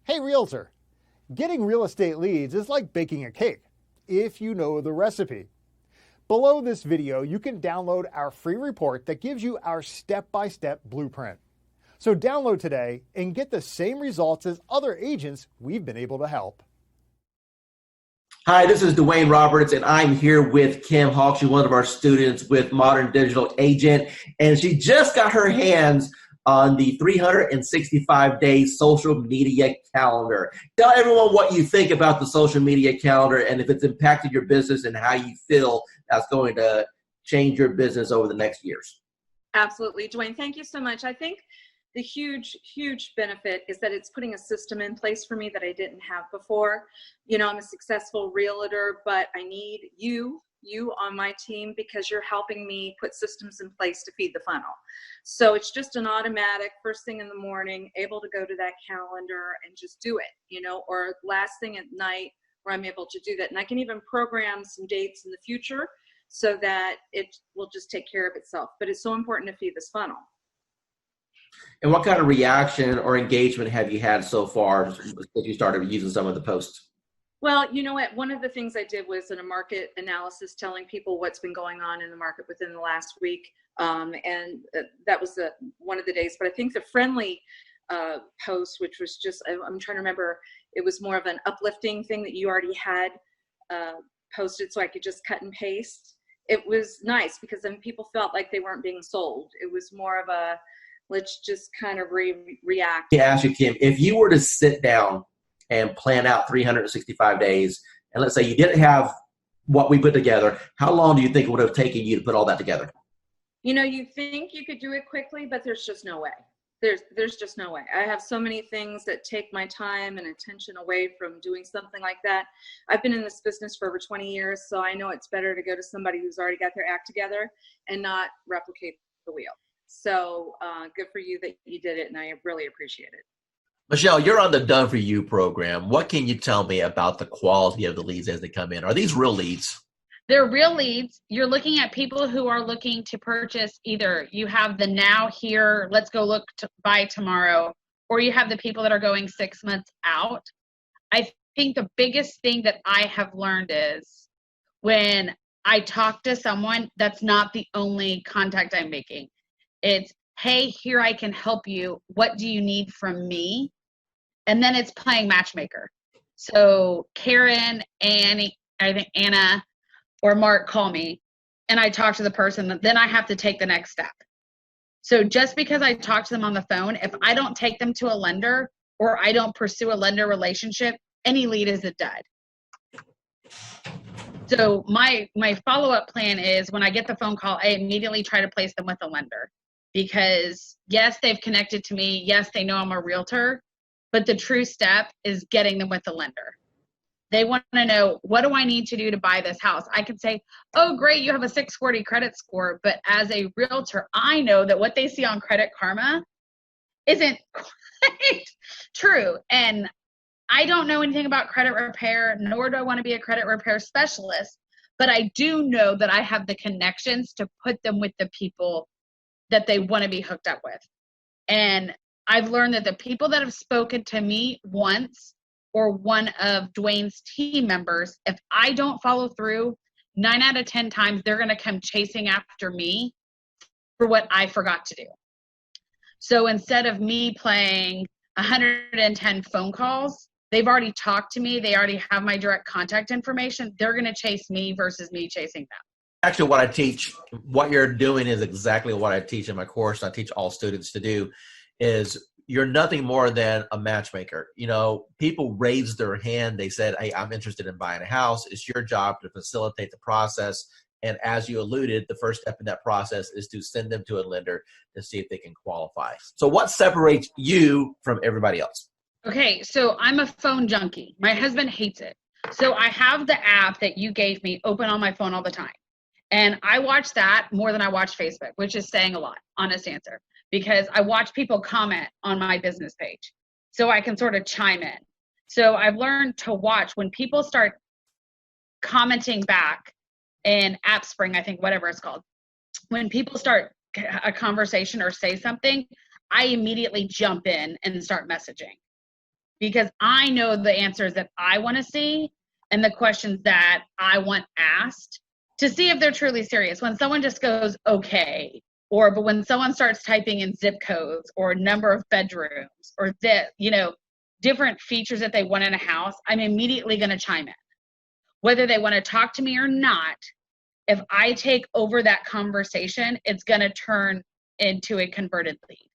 Hey Realtor, getting real estate leads is like baking a cake, if you know the recipe. Below this video, you can download our free report that gives you our step-by-step blueprint. So download today and get the same results as other agents we've been able to help. Hi, this is Dwayne Roberts, and I'm here with Kim Hawk. She's one of our students with Modern Digital Agent, and she just got her hands on the 365-day social media calendar. Tell everyone what you think about the social media calendar and if it's impacted your business and how you feel that's going to change your business over the next years. Absolutely, Dwayne. Thank you so much. I think the huge benefit is that it's putting a system in place for me that I didn't have before. You know, I'm a successful realtor, but I need you on my team because you're helping me put systems in place to feed the funnel. So it's just an automatic first thing in the morning, able to go to that calendar and just do it, you know, or last thing at night where I'm able to do that. And I can even program some dates in the future so that it will just take care of itself. But it's so important to feed this funnel. And what kind of reaction or engagement have you had so far since you started using some of the posts? Well, you know what? One of the things I did was in a market analysis telling people what's been going on in the market within the last week. That was one of the days. But I think the friendly post, which was just, I'm trying to remember, it was more of an uplifting thing that you already had posted so I could just cut and paste. It was nice because then people felt like they weren't being sold. It was more of a, let's just kind of react. To ask you, Kim, if you were to sit down and plan out 365 days, and let's say you didn't have what we put together, how long do you think it would have taken you to put all that together? You know, you think you could do it quickly, but there's just no way. There's just no way. I have so many things that take my time and attention away from doing something like that. I've been in this business for over 20 years, so I know it's better to go to somebody who's already got their act together and not replicate the wheel. So good for you that you did it, and I really appreciate it. Michelle, you're on the Done For You program. What can you tell me about the quality of the leads as they come in? Are these real leads? They're real leads. You're looking at people who are looking to purchase. Either you have the now, here, let's go look to buy tomorrow, or you have the people that are going 6 months out. I think the biggest thing that I have learned is when I talk to someone, that's not the only contact I'm making. It's, hey, here I can help you. What do you need from me? And then it's playing matchmaker. So Karen, Annie, I think Anna or Mark call me and I talk to the person, then I have to take the next step. So just because I talk to them on the phone, if I don't take them to a lender or I don't pursue a lender relationship, any lead is a dud. So my follow-up plan is when I get the phone call, I immediately try to place them with a lender. Because yes, they've connected to me. Yes, they know I'm a realtor, but the true step is getting them with the lender. They want to know, what do I need to do to buy this house? I can say, oh, great, you have a 640 credit score. But as a realtor, I know that what they see on Credit Karma isn't quite true. And I don't know anything about credit repair, nor do I want to be a credit repair specialist. But I do know that I have the connections to put them with the people that they want to be hooked up with. And I've learned that the people that have spoken to me once or one of Dwayne's team members, if I don't follow through, 9 out of 10 times, they're going to come chasing after me for what I forgot to do. So instead of me playing 110 phone calls, they've already talked to me. They already have my direct contact information. They're going to chase me versus me chasing them. Actually, what I teach, what you're doing is exactly what I teach in my course. I teach all students to do is you're nothing more than a matchmaker. You know, people raised their hand. They said, hey, I'm interested in buying a house. It's your job to facilitate the process. And as you alluded, the first step in that process is to send them to a lender to see if they can qualify. So what separates you from everybody else? Okay, so I'm a phone junkie. My husband hates it. So I have the app that you gave me open on my phone all the time. And I watch that more than I watch Facebook, which is saying a lot, honest answer, because I watch people comment on my business page so I can sort of chime in. So I've learned to watch when people start commenting back in AppSpring, I think, whatever it's called. When people start a conversation or say something, I immediately jump in and start messaging because I know the answers that I want to see and the questions that I want asked to see if they're truly serious. When someone just goes, okay, but when someone starts typing in zip codes or number of bedrooms or different features that they want in a house, I'm immediately going to chime in. Whether they want to talk to me or not, if I take over that conversation, it's going to turn into a converted lead.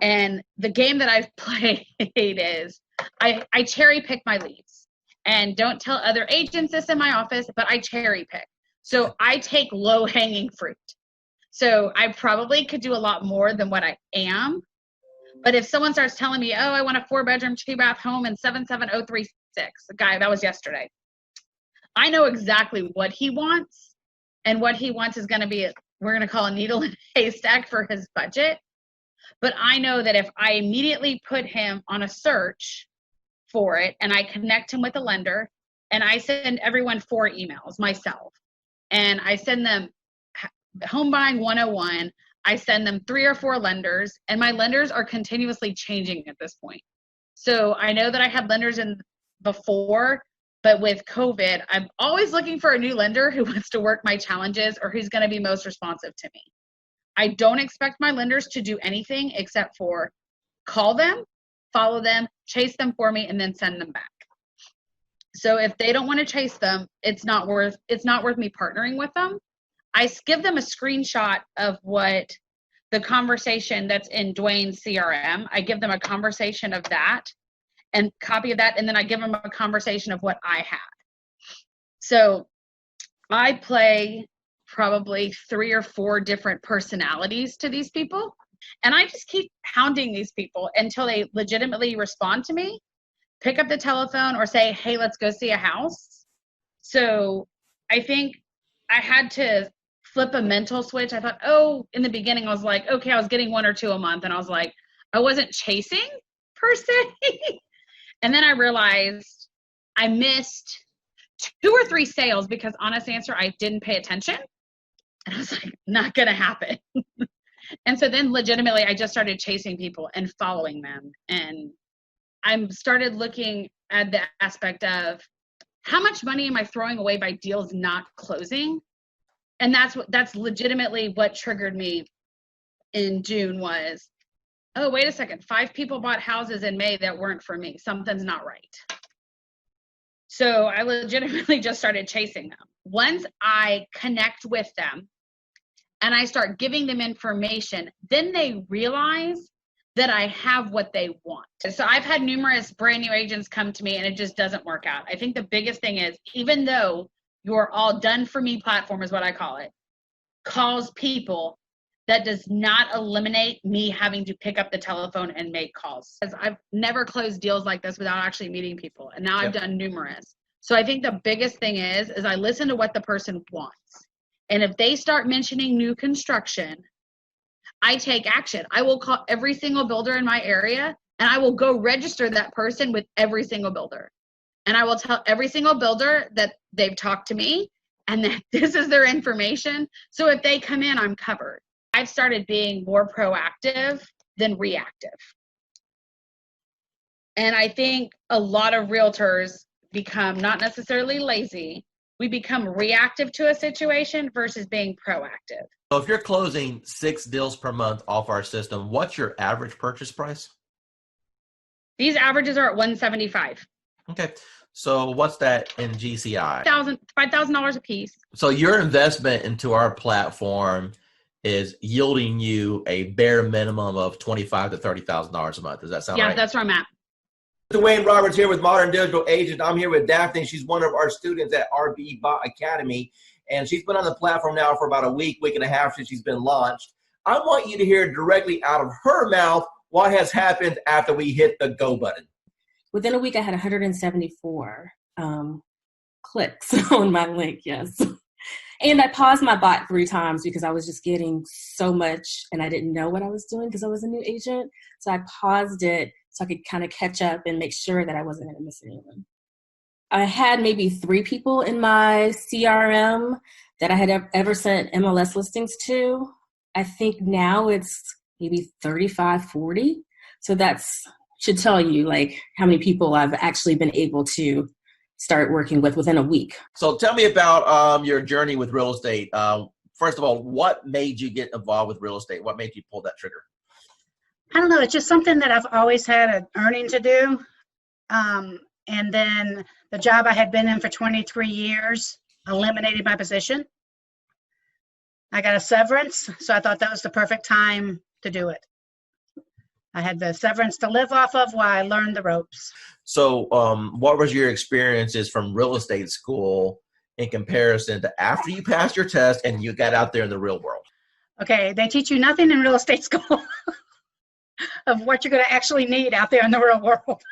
And the game that I've played is I cherry pick my leads. And don't tell other agents this in my office, but I cherry pick. So I take low hanging fruit. So I probably could do a lot more than what I am. But if someone starts telling me, oh, I want a 4-bedroom, 2-bath home in 77036, the guy, that was yesterday. I know exactly what he wants. And what he wants is going to be, we're going to call a needle in a haystack for his budget. But I know that if I immediately put him on a search for it and I connect him with a lender and I send everyone 4 emails myself and I send them Home Buying 101, I send them 3 or 4 lenders, and my lenders are continuously changing at this point. So I know that I had lenders in before, but with COVID, I'm always looking for a new lender who wants to work my challenges or who's going to be most responsive to me. I don't expect my lenders to do anything except for call them, follow them, chase them for me, and then send them back. So if they don't want to chase them, it's not worth me partnering with them. I give them a screenshot of what the conversation that's in Dwayne's CRM. I give them a conversation of that and copy of that, and then I give them a conversation of what I had. So I play probably 3 or 4 different personalities to these people, and I just keep hounding these people until they legitimately respond to me, pick up the telephone, or say, hey, let's go see a house. So I think I had to flip a mental switch. I thought, in the beginning, I was like, okay, I was getting 1 or 2 a month. And I was like, I wasn't chasing per se. And then I realized I missed 2 or 3 sales because, honest answer, I didn't pay attention. And I was like, not going to happen. And so then legitimately, I just started chasing people and following them. And I started looking at the aspect of how much money am I throwing away by deals not closing? And that's legitimately what triggered me in June was, oh, wait a second. 5 people bought houses in May that weren't for me. Something's not right. So I legitimately just started chasing them. Once I connect with them and I start giving them information, then they realize that I have what they want. So I've had numerous brand new agents come to me and it just doesn't work out. I think the biggest thing is, even though your all done for me platform is what I call it, calls people, that does not eliminate me having to pick up the telephone and make calls. Because I've never closed deals like this without actually meeting people. And now I've done numerous. So I think the biggest thing is I listen to what the person wants. And if they start mentioning new construction, I take action. I will call every single builder in my area and I will go register that person with every single builder. And I will tell every single builder that they've talked to me and that this is their information. So if they come in, I'm covered. I've started being more proactive than reactive. And I think a lot of realtors become not necessarily lazy. We become reactive to a situation versus being proactive. So if you're closing 6 deals per month off our system, what's your average purchase price? These averages are at $175. Okay. So what's that in GCI? $5,000 a piece. So your investment into our platform is yielding you a bare minimum of $25,000 to $30,000 a month. Does that sound right? Yeah, that's where I'm at. Dwayne Roberts here with Modern Digital Agent. I'm here with Daphne. She's one of our students at RB Bot Academy, and she's been on the platform now for about a week and a half since she's been launched. I want you to hear directly out of her mouth what has happened after we hit the go button. Within a week, I had 174 clicks on my link, yes. And I paused my bot 3 times because I was just getting so much and I didn't know what I was doing because I was a new agent. So I paused it so I could kind of catch up and make sure that I wasn't going to miss anyone. I had maybe 3 people in my CRM that I had ever sent MLS listings to. I think now it's maybe 35, 40. So that's should tell you like how many people I've actually been able to start working with within a week. So tell me about your journey with real estate. First of all, what made you get involved with real estate? What made you pull that trigger? I don't know. It's just something that I've always had an earning to do. And then the job I had been in for 23 years eliminated my position. I got a severance, so I thought that was the perfect time to do it. I had the severance to live off of while I learned the ropes. So what was your experiences from real estate school in comparison to after you passed your test and you got out there in the real world? Okay, they teach you nothing in real estate school of what you're going to actually need out there in the real world.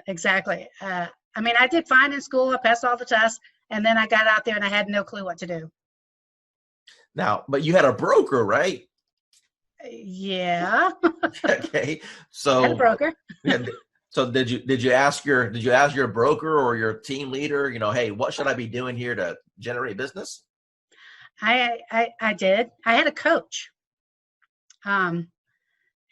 Exactly. I mean, I did fine in school. I passed all the tests, and then I got out there and I had no clue what to do. Now, but you had a broker, right? Yeah. Okay. So I had a broker. So did you ask your broker or your team leader, hey, what should I be doing here to generate business? I did. I had a coach.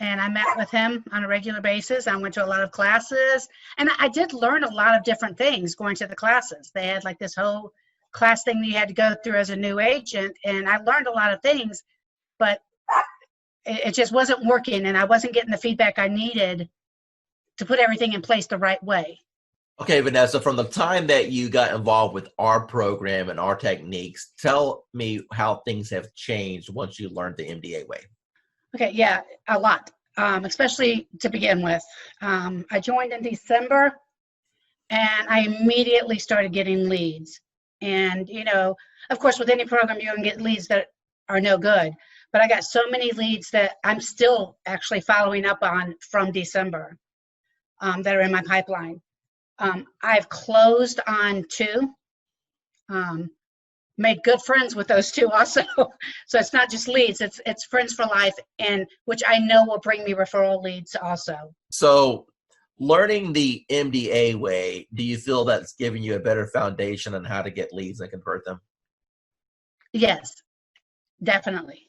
And I met with him on a regular basis. I went to a lot of classes, and I did learn a lot of different things going to the classes. They had like this whole class thing that you had to go through as a new agent, and I learned a lot of things, but it just wasn't working, and I wasn't getting the feedback I needed to put everything in place the right way. Okay, Vanessa, from the time that you got involved with our program and our techniques, tell me how things have changed once you learned the MDA way. Okay, yeah, a lot, especially to begin with. I joined in December, and I immediately started getting leads. And, of course, with any program, you're going to get leads that are no good. But I got so many leads that I'm still actually following up on from December that are in my pipeline. I've closed on 2. Made good friends with those 2 also. So it's not just leads, it's friends for life, and which I know will bring me referral leads also. So learning the MDA way, do you feel that's giving you a better foundation on how to get leads and convert them? Yes, definitely.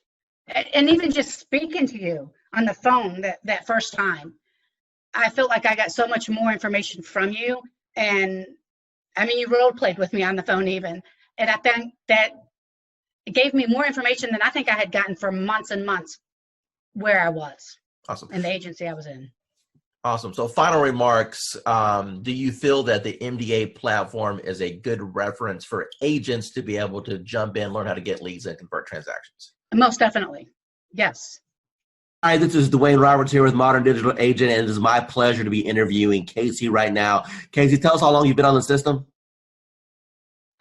And even just speaking to you on the phone that first time, I felt like I got so much more information from you. And I mean, you role played with me on the phone even. And I think that it gave me more information than I think I had gotten for months and months where I was. Awesome. In the agency I was in. Awesome. So final remarks, do you feel that the MDA platform is a good reference for agents to be able to jump in, learn how to get leads and convert transactions? Most definitely. Yes. Hi, this is Dwayne Roberts here with Modern Digital Agent, and it is my pleasure to be interviewing Casey right now. Casey, tell us how long you've been on the system.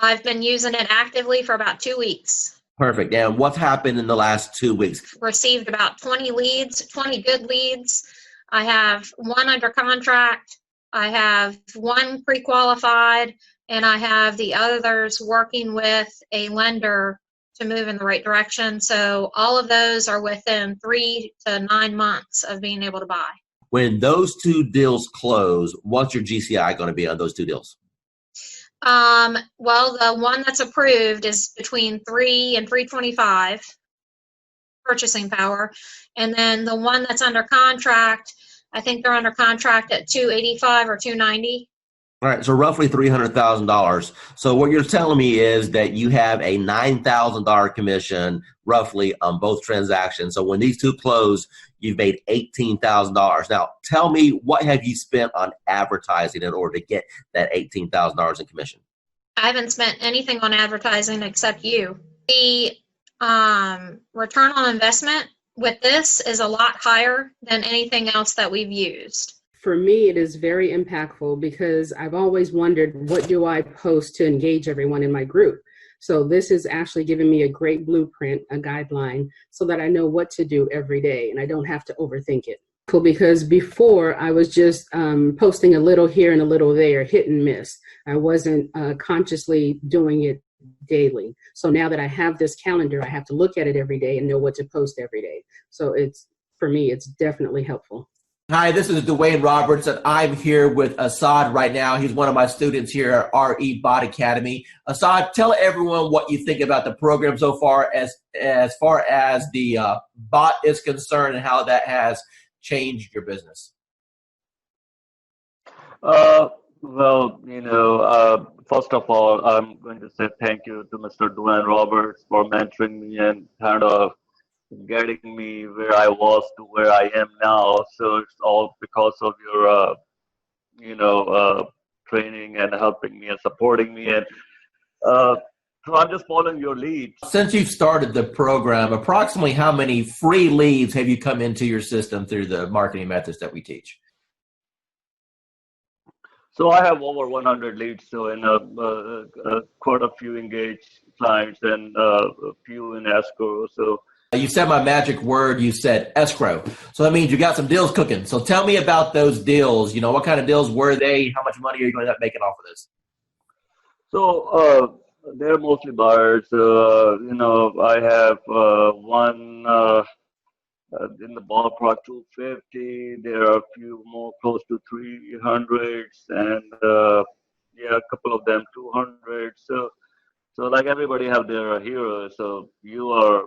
I've been using it actively for about 2 weeks. Perfect. And what's happened in the last 2 weeks? Received about 20 leads, 20 good leads. I have 1 under contract. I have 1 pre-qualified, and I have the others working with a lender to move in the right direction. So all of those are within 3 to 9 months of being able to buy. When those 2 deals close, what's your GCI going to be on those 2 deals? Well, the one that's approved is between 3 and 325 purchasing power. And then the one that's under contract, I think they're under contract at 285 or 290. All right, so roughly $300,000. So what you're telling me is that you have a $9,000 commission roughly on both transactions. So when these 2 close, you've made $18,000. Now, tell me, what have you spent on advertising in order to get that $18,000 in commission? I haven't spent anything on advertising except you. The return on investment with this is a lot higher than anything else that we've used. For me, it is very impactful because I've always wondered, what do I post to engage everyone in my group? So this is actually giving me a great blueprint, a guideline, so that I know what to do every day and I don't have to overthink it. Cool, because before I was just posting a little here and a little there, hit and miss. I wasn't consciously doing it daily. So now that I have this calendar, I have to look at it every day and know what to post every day. So for me, it's definitely helpful. Hi, this is Dwayne Roberts, and I'm here with Assad right now. He's one of my students here at RE Bot Academy. Assad, tell everyone what you think about the program so far as the bot is concerned and how that has changed your business? Well, first of all, I'm going to say thank you to Mr. Dwayne Roberts for mentoring me and kind of getting me where I was to where I am now. So it's all because of your, training and helping me and supporting me. And so I'm just following your lead. Since you've started the program, approximately how many free leads have you come into your system through the marketing methods that we teach? So I have over 100 leads, so in quite a few engaged clients and a few in escrow. So you said my magic word. You said escrow. So that means you got some deals cooking. So tell me about those deals. What kind of deals were they? How much money are you going to end up making off of this? So they're mostly buyers. I have one in the ballpark 250. There are a few more close to 300s, and a couple of them 200. So like everybody have their heroes. So you are,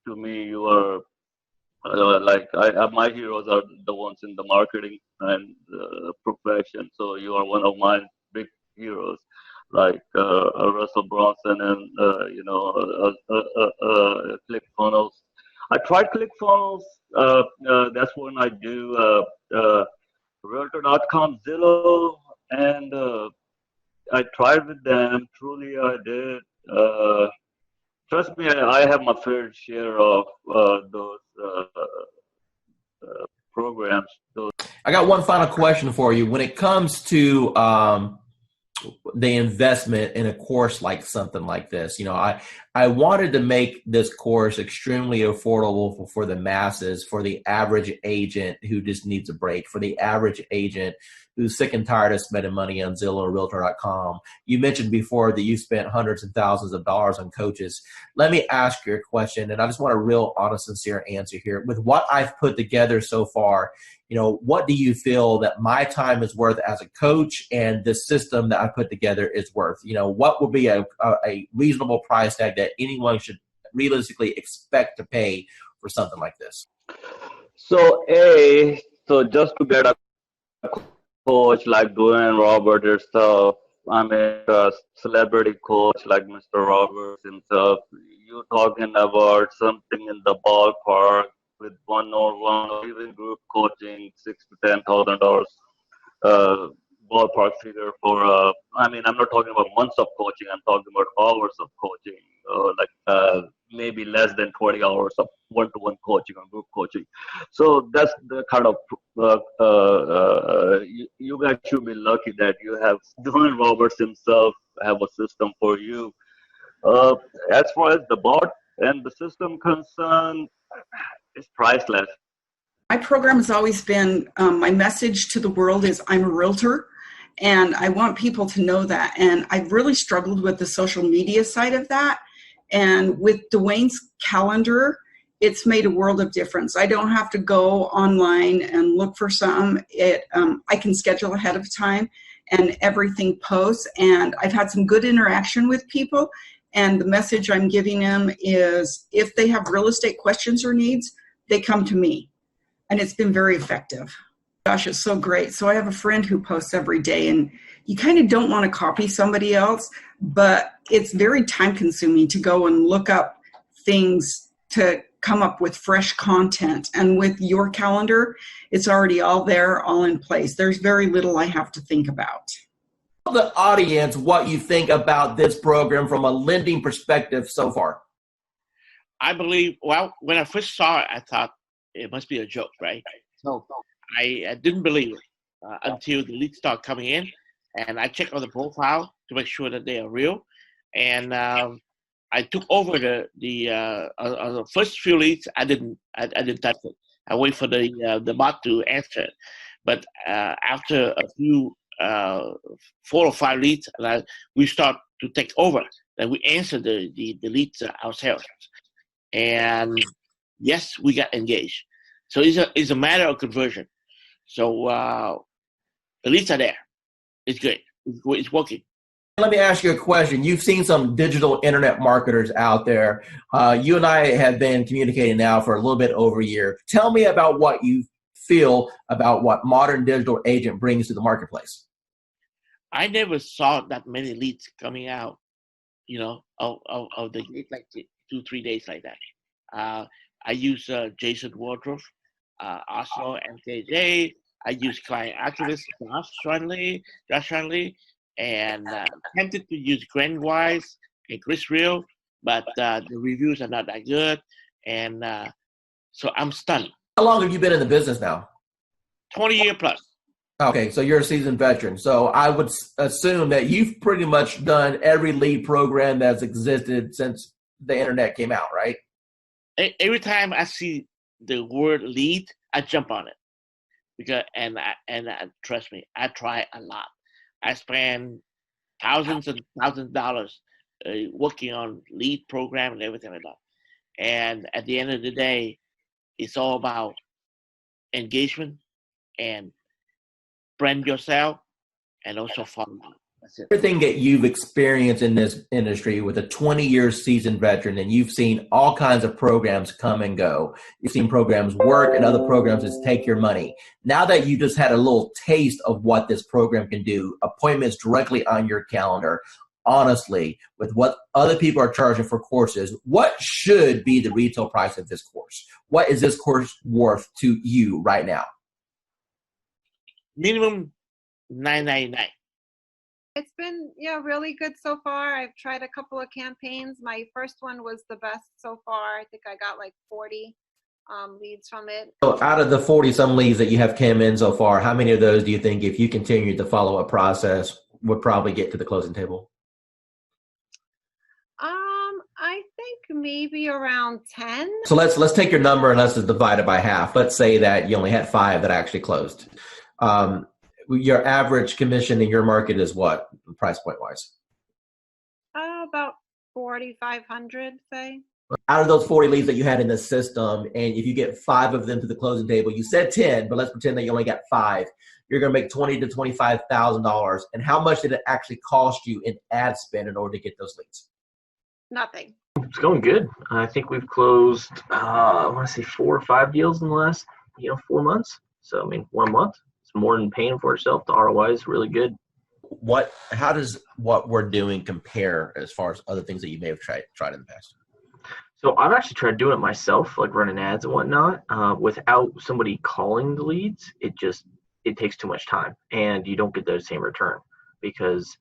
to me, you are my heroes are the ones in the marketing and profession. So you are one of my big heroes, like Russell Brunson and ClickFunnels. I tried ClickFunnels. That's when I do Realtor.com, Zillow, and I tried with them. Truly, I did. Trust me, I have my fair share of those programs. I got one final question for you. When it comes to the investment in a course like something like this, I wanted to make this course extremely affordable for the masses, for the average agent who just needs a break, for the average agent who's sick and tired of spending money on Zillow or Realtor.com. You mentioned before that you spent hundreds and thousands of dollars on coaches. Let me ask you a question, and I just want a real honest, sincere answer here. With what I've put together so far, what do you feel that my time is worth as a coach and the system that I put together is worth? What would be a reasonable price tag that anyone should realistically expect to pay for something like this? So just to get a coach like Dwayne Roberts yourself, I mean a celebrity coach like Mr. Roberts himself, you're talking about something in the ballpark with one-on-one or even group coaching, $6,000 to $10,000 ballpark figure for. I'm not talking about months of coaching. I'm talking about hours of coaching, maybe less than 20 hours of one-to-one coaching or group coaching. So that's the kind of you guys should be lucky that you have Dwayne Roberts himself have a system for you. As far as the bot and the system concerned, it's priceless. My program has always been, my message to the world is I'm a realtor, and I want people to know that. And I've really struggled with the social media side of that. And with Dwayne's calendar, it's made a world of difference. I don't have to go online and look for something. I can schedule ahead of time and everything posts. And I've had some good interaction with people. And the message I'm giving them is if they have real estate questions or needs, they come to me. And it's been very effective. Gosh, it's so great. So I have a friend who posts every day, and you kind of don't want to copy somebody else, but it's very time consuming to go and look up things to come up with fresh content. And with your calendar, it's already all there, all in place. There's very little I have to think about. Tell the audience what you think about this program from a lending perspective so far. I believe, when I first saw it, I thought it must be a joke, right? So I didn't believe it until the leads start coming in, and I checked on the profile to make sure that they are real. And I took over the first few leads. I didn't touch it. I wait for the bot to answer it. But after a few 4 or 5 leads, we start to take over. And we answer the leads ourselves. And yes, we got engaged. So it's a matter of conversion. So the leads are there. It's good. It's working. Let me ask you a question. You've seen some digital internet marketers out there. You and I have been communicating now for a little bit over a year. Tell me about what you feel about what modern digital agent brings to the marketplace? I never saw that many leads coming out, of the gate like 2-3 days like that. I use Jason Wardrobe, also MKJ. I use Client Activist, Josh Shanley, and tempted to use Glenn Wise and Chris Real, but the reviews are not that good, and so I'm stunned. How long have you been in the business now? 20 year plus. Okay, so you're a seasoned veteran. So I would assume that you've pretty much done every lead program that's existed since the internet came out, right? Every time I see the word lead, I jump on it, because and trust me, I try a lot. I spend thousands and thousands of dollars working on lead program and everything like that. And at the end of the day, it's all about engagement and brand yourself, and also follow up. That's it. Everything that you've experienced in this industry with a 20-year seasoned veteran, and you've seen all kinds of programs come and go. You've seen programs work and other programs just take your money. Now that you just had a little taste of what this program can do, appointments directly on your calendar, honestly, with what other people are charging for courses, what should be the retail price of this course? What is this course worth to you right now? Minimum $9.99. It's been really good so far. I've tried a couple of campaigns. My first one was the best so far. I think I got like 40 leads from it. So out of the 40 some leads that you have came in so far, how many of those do you think, if you continued the follow-up process, would probably get to the closing table? I think maybe around 10. So let's take your number and let's just divide it by half. Let's say that you only had 5 that actually closed. Your average commission in your market is what, price point wise? About 4,500, say. Out of those 40 leads that you had in the system, and if you get 5 of them to the closing table, you said 10, but let's pretend that you only got 5. You're going to make $20,000 to $25,000. And how much did it actually cost you in ad spend in order to get those leads? Nothing. It's going good. I think we've closed, I want to say 4 or 5 deals in the last, 4 months. So, 1 month. It's more than paying for itself. The ROI is really good. How does what we're doing compare as far as other things that you may have tried in the past? So I've actually tried doing it myself, like running ads and whatnot, without somebody calling the leads. It takes too much time, and you don't get the same return because,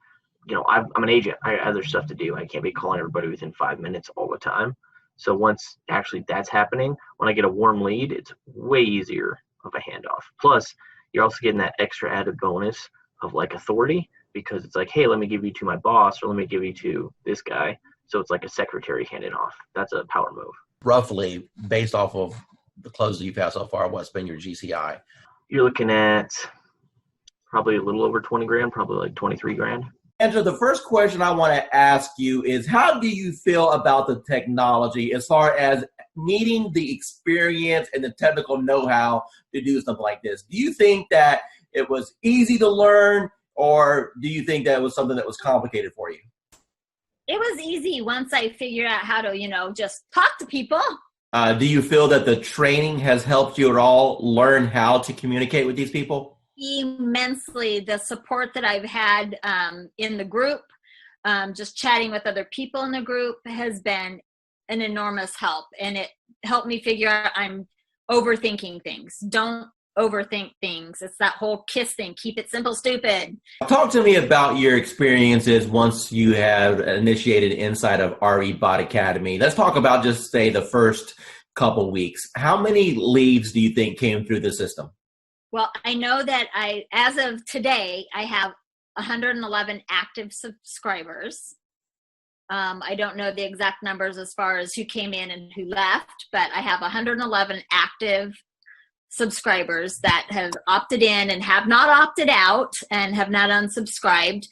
I'm an agent. I have other stuff to do. I can't be calling everybody within 5 minutes all the time. So once actually that's happening, when I get a warm lead, it's way easier of a handoff. Plus, you're also getting that extra added bonus of like authority, because it's like, hey, let me give you to my boss, or let me give you to this guy. So it's like a secretary handing off. That's a power move. Roughly, based off of the closes you've had so far, what's been your GCI? You're looking at probably a little over 20 grand, probably like 23 grand. Angela, the first question I want to ask you is, how do you feel about the technology as far as needing the experience and the technical know-how to do something like this? Do you think that it was easy to learn, or do you think that it was something that was complicated for you? It was easy once I figured out how to, just talk to people. Do you feel that the training has helped you at all learn how to communicate with these people? Immensely. The support that I've had in the group, just chatting with other people in the group, has been an enormous help. And it helped me figure out I'm overthinking things. Don't overthink things. It's that whole KISS thing. Keep it simple, stupid. Talk to me about your experiences once you have initiated inside of RE Bot Academy. Let's talk about just say the first couple weeks. How many leads do you think came through the system? Well, I know that as of today, I have 111 active subscribers. I don't know the exact numbers as far as who came in and who left, but I have 111 active subscribers that have opted in and have not opted out and have not unsubscribed.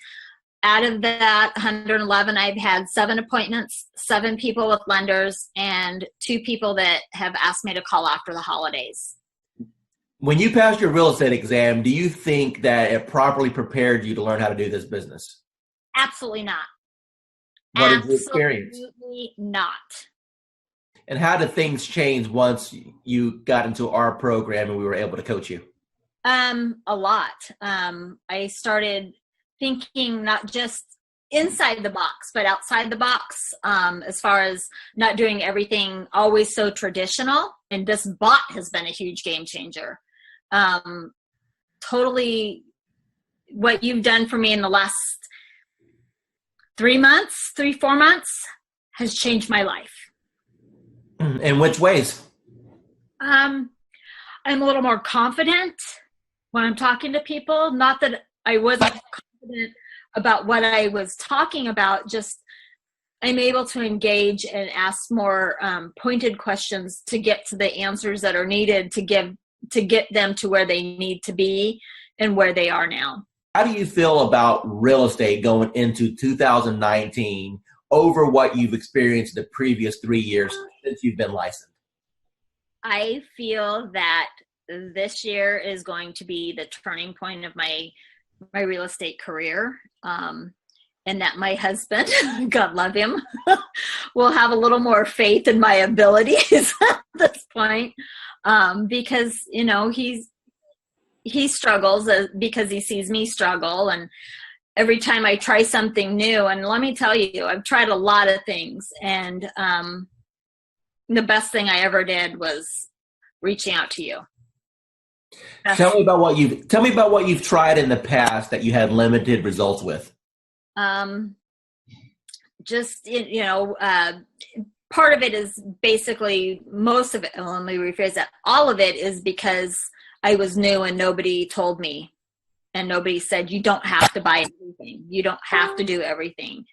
Out of that 111, I've had 7 appointments, 7 people with lenders, and 2 people that have asked me to call after the holidays. When you passed your real estate exam, do you think that it properly prepared you to learn how to do this business? Absolutely not. What is your experience? Absolutely not. And how did things change once you got into our program and we were able to coach you? A lot. I started thinking not just inside the box, but outside the box, as far as not doing everything always so traditional. And this bot has been a huge game changer. Totally what you've done for me in the last 4 months has changed my life. In which ways? I'm a little more confident when I'm talking to people. Not that I wasn't confident about what I was talking about, just I'm able to engage and ask more pointed questions to get to the answers that are needed to get them to where they need to be and where they are now. How do you feel about real estate going into 2019 over what you've experienced the previous 3 years since you've been licensed? I feel that this year is going to be the turning point of my real estate career, and that my husband, God love him, will have a little more faith in my abilities at this point, because he struggles because he sees me struggle, and every time I try something new, and let me tell you, I've tried a lot of things, and the best thing I ever did was reaching out to you. Tell me about what you've tried in the past that you had limited results with. Just part of it is basically most of it. Let me rephrase that. All of it is because I was new and nobody told me, and nobody said you don't have to buy everything. You don't have to do everything.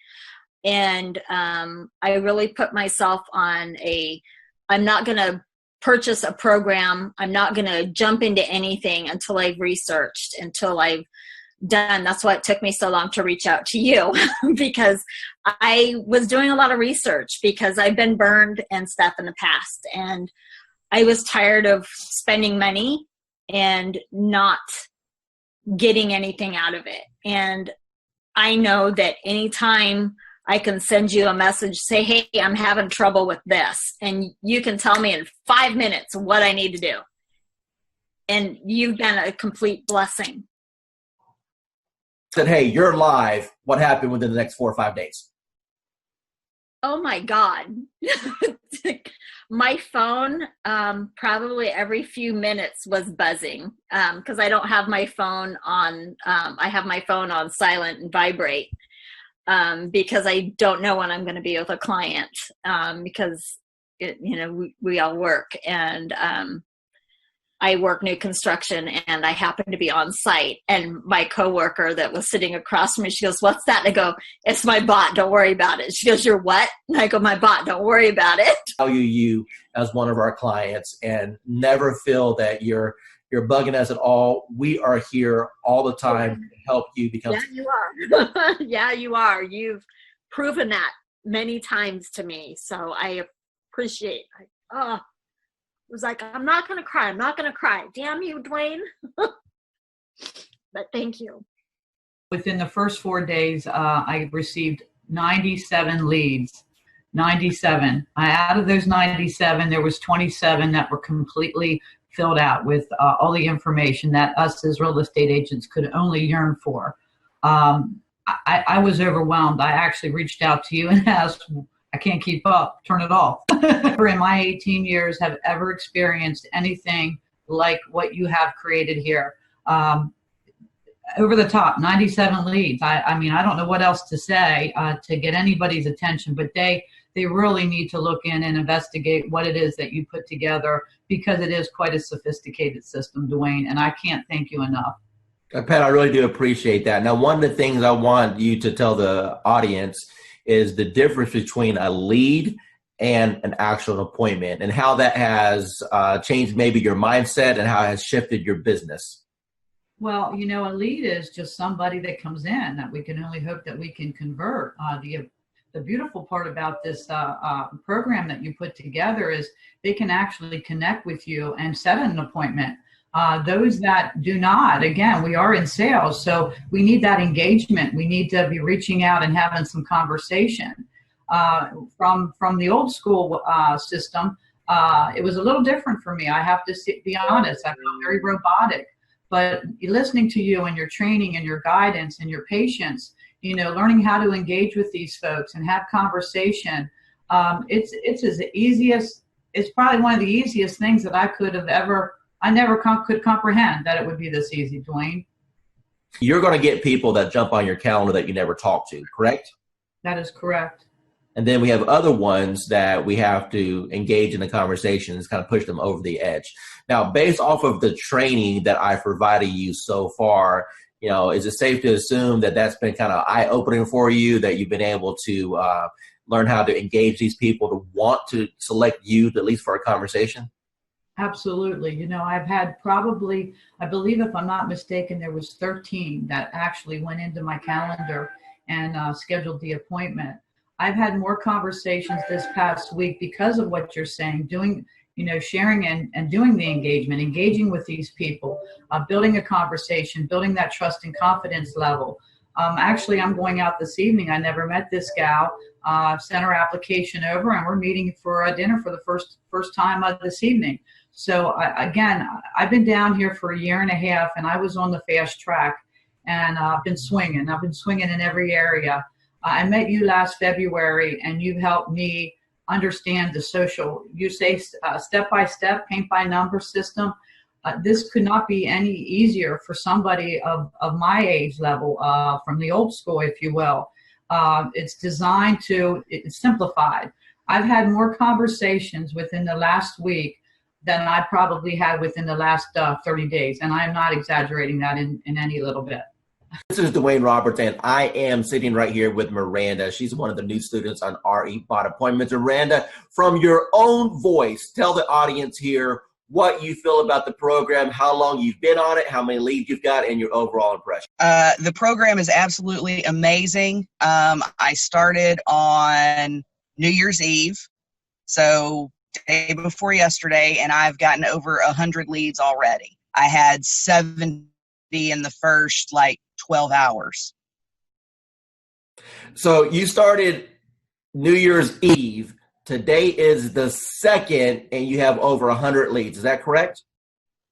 And I really put myself on I'm not going to purchase a program. I'm not going to jump into anything until I've researched, until I've done. That's why it took me so long to reach out to you, because I was doing a lot of research because I've been burned and stuff in the past. And I was tired of spending money and not getting anything out of it. And I know that anytime I can send you a message, say, hey, I'm having trouble with this. And you can tell me in 5 minutes what I need to do. And you've been a complete blessing. Said, hey, you're live. What happened within the next 4 or 5 days? Oh my God. My phone, probably every few minutes was buzzing, because I don't have my phone on, I have my phone on silent and vibrate. Because I don't know when I'm going to be with a client, because we all work, and I work new construction, and I happen to be on site. And my coworker that was sitting across from me, she goes, "What's that?" And I go, "It's my bot. Don't worry about it." She goes, "You're what?" And I go, "My bot. Don't worry about it." Value you as one of our clients, and never feel that you're bugging us at all. We are here all the time to help you become. Yeah, you are. Yeah, you are. You've proven that many times to me. So I appreciate it. It was like, I'm not going to cry. I'm not going to cry. Damn you, Dwayne. But thank you. Within the first 4 days, I received 97 leads. 97. Out of those 97, there was 27 that were completely filled out with all the information that us as real estate agents could only yearn for. I was overwhelmed. I actually reached out to you and asked, I can't keep up, turn it off. Never in my 18 years have ever experienced anything like what you have created here. Over the top, 97 leads. I mean, I don't know what else to say to get anybody's attention, but they really need to look in and investigate what it is that you put together, because it is quite a sophisticated system, Dwayne, and I can't thank you enough. Pat, I really do appreciate that. Now, one of the things I want you to tell the audience is the difference between a lead and an actual appointment, and how that has changed maybe your mindset and how it has shifted your business. Well, a lead is just somebody that comes in that we can only hope that we can convert. The beautiful part about this program that you put together is they can actually connect with you and set an appointment. Those that do not, again, we are in sales, so we need that engagement. We need to be reaching out and having some conversation. From the old school system, it was a little different for me. I have to be honest. I felt very robotic. But listening to you and your training and your guidance and your patience, learning how to engage with these folks and have conversation, it's probably one of the easiest things that I could have ever. I never could comprehend that it would be this easy, Dwayne. You're going to get people that jump on your calendar that you never talk to, correct? That is correct. And then we have other ones that we have to engage in the conversations, kind of push them over the edge. Now, based off of the training that I've provided you so far, is it safe to assume that that's been kind of eye-opening for you, that you've been able to learn how to engage these people to want to select you, at least for a conversation? Absolutely. I've had probably, I believe if I'm not mistaken, there was 13 that actually went into my calendar and scheduled the appointment. I've had more conversations this past week because of what you're saying, doing, sharing and doing the engagement, engaging with these people, building a conversation, building that trust and confidence level. Actually, I'm going out this evening. I never met this gal. Sent her application over, and we're meeting for a dinner for the first time this evening. So I've been down here for a year and a half, and I was on the fast track, and I've been swinging. I've been swinging in every area. I met you last February, and you've helped me understand the social. You say step-by-step, paint-by-number system. This could not be any easier for somebody of my age level, from the old school, if you will. It's designed it's simplified. I've had more conversations within the last week than I probably had within the last 30 days. And I'm not exaggerating that in any little bit. This is Dwayne Roberts, and I am sitting right here with Miranda. She's one of the new students on RE Bot Appointments. Miranda, from your own voice, tell the audience here what you feel about the program, how long you've been on it, how many leads you've got, and your overall impression. The program is absolutely amazing. I started on New Year's Eve, so day before yesterday, and I've gotten over 100 leads already. I had 70 in the first 12 hours. So you started New Year's Eve. Today is the 2nd, and you have over 100 leads. Is that correct?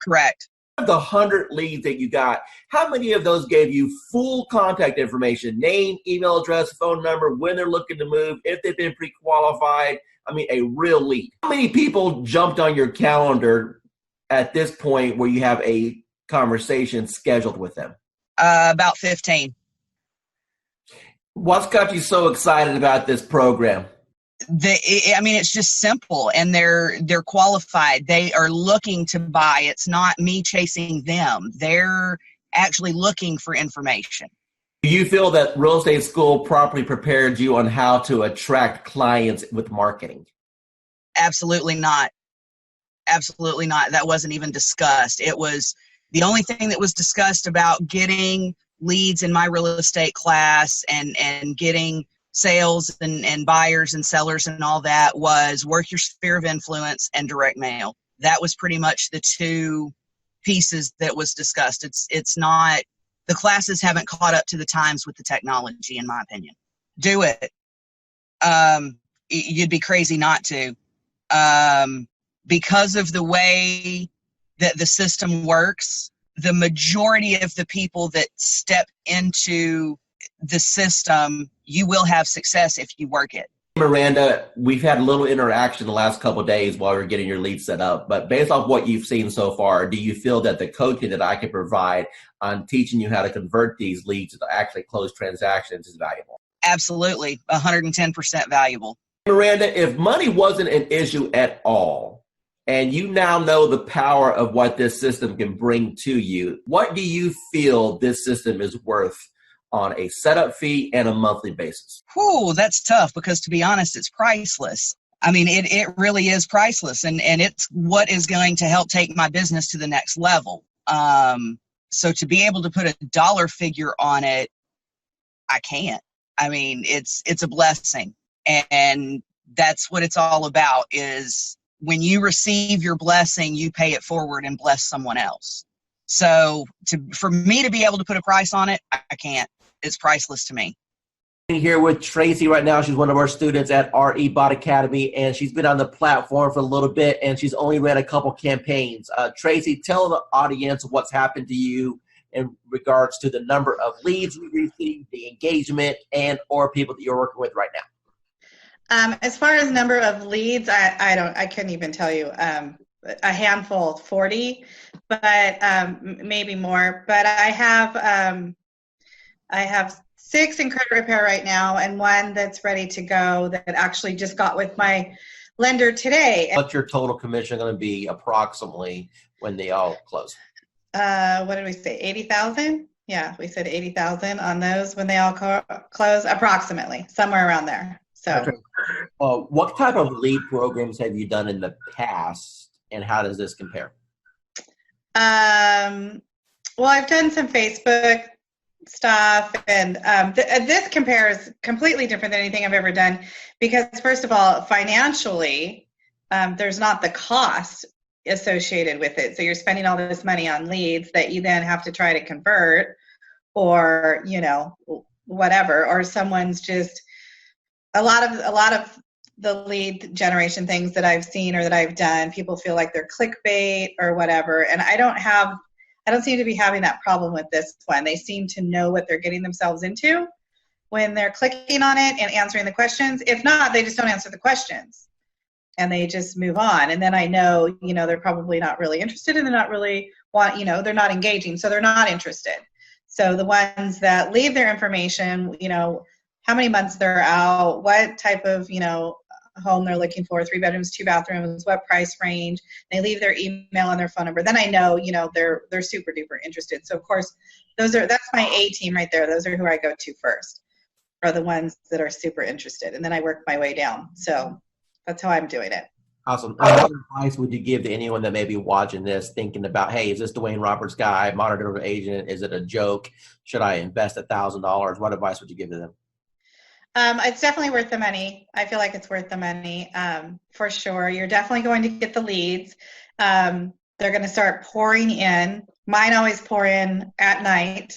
Correct. Of the 100 leads that you got, how many of those gave you full contact information, name, email address, phone number, when they're looking to move, if they've been pre-qualified? I mean, a real lead. How many people jumped on your calendar at this point where you have a conversation scheduled with them? About 15. What's got you so excited about this program? It's just simple, and they're qualified. They are looking to buy. It's not me chasing them. They're actually looking for information. Do you feel that real estate school properly prepared you on how to attract clients with marketing? Absolutely not. Absolutely not. That wasn't even discussed. It was the only thing that was discussed about getting leads in my real estate class and getting sales and buyers and sellers and all that was work your sphere of influence and direct mail. That was pretty much the two pieces that was discussed. It's not, the classes haven't caught up to the times with the technology, in my opinion. Do it. You'd be crazy not to. Because of the way that the system works, the majority of the people that step into the system, you will have success if you work it. Miranda, we've had a little interaction the last couple of days while we're getting your lead set up, but based off what you've seen so far, do you feel that the coaching that I can provide on teaching you how to convert these leads to actually close transactions is valuable? Absolutely, 110% valuable. Miranda, if money wasn't an issue at all, and you now know the power of what this system can bring to you, what do you feel this system is worth on a setup fee and a monthly basis? Whew, that's tough because, to be honest, it's priceless. I mean, it really is priceless, and it's what is going to help take my business to the next level. So to be able to put a dollar figure on it, I can't. I mean, it's a blessing, and that's what it's all about, is when you receive your blessing, you pay it forward and bless someone else. So for me to be able to put a price on it, I can't. It's priceless to me. Here with Tracy right now. She's one of our students at RE Bot Academy, and she's been on the platform for a little bit, and she's only ran a couple campaigns. Tracy, tell the audience what's happened to you in regards to the number of leads you received, the engagement, and or people that you're working with right now. As far as number of leads, I couldn't even tell you. A handful, 40, but maybe more. But I have 6 in credit repair right now, and 1 that's ready to go that actually just got with my lender today. What's your total commission going to be approximately when they all close? What did we say? 80,000? Yeah, we said 80,000 on those when they all close, approximately somewhere around there. So, okay. What type of lead programs have you done in the past, and how does this compare? Well, I've done some Facebook stuff, and this compares completely different than anything I've ever done, because first of all, financially, there's not the cost associated with it. So you're spending all this money on leads that you then have to try to convert, or whatever, or someone's just a lot of the lead generation things that I've seen or that I've done, people feel like they're clickbait or whatever, and I don't seem to be having that problem with this one. They seem to know what they're getting themselves into when they're clicking on it and answering the questions. If not, they just don't answer the questions and they just move on. And then I know, they're probably not really interested, and they're not really they're not engaging, so they're not interested. So the ones that leave their information, how many months they're out, what type of, home they're looking for, 3 bedrooms, 2 bathrooms, what price range, they leave their email and their phone number, then I know, they're super duper interested. So of course, that's my A team right there. Those are who I go to first, are the ones that are super interested. And then I work my way down. So that's how I'm doing it. Awesome. And what advice would you give to anyone that may be watching this thinking about, hey, is this Dwayne Roberts guy, modern digital agent? Is it a joke? Should I invest $1,000? What advice would you give to them? It's definitely worth the money. I feel like it's worth the money, for sure. You're definitely going to get the leads. They're going to start pouring in. Mine always pour in at night.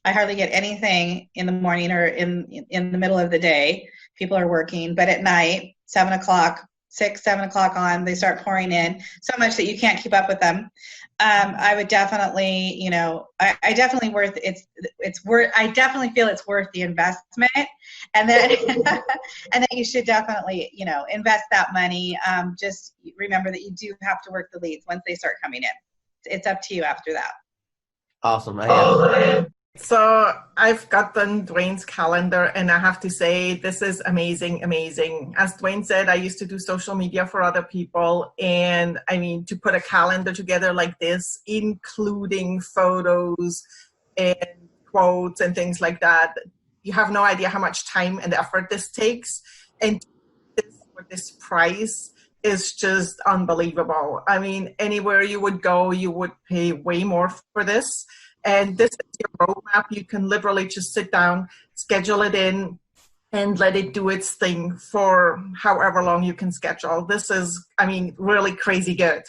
I hardly get anything in the morning or in the middle of the day. People are working, but at night, 7 o'clock on, they start pouring in so much that you can't keep up with them. I would definitely, I definitely I definitely feel it's worth the investment. And then, and then you should definitely, invest that money. Just remember that you do have to work the leads once they start coming in. It's up to you after that. Awesome. So I've gotten Dwayne's calendar, and I have to say, this is amazing, amazing. As Dwayne said, I used to do social media for other people. And I mean, to put a calendar together like this, including photos and quotes and things like that, you have no idea how much time and effort this takes. And for this price is just unbelievable. I mean, anywhere you would go, you would pay way more for this. And this is your roadmap. You can literally just sit down, schedule it in, and let it do its thing for however long you can schedule. This is, I mean, really crazy good.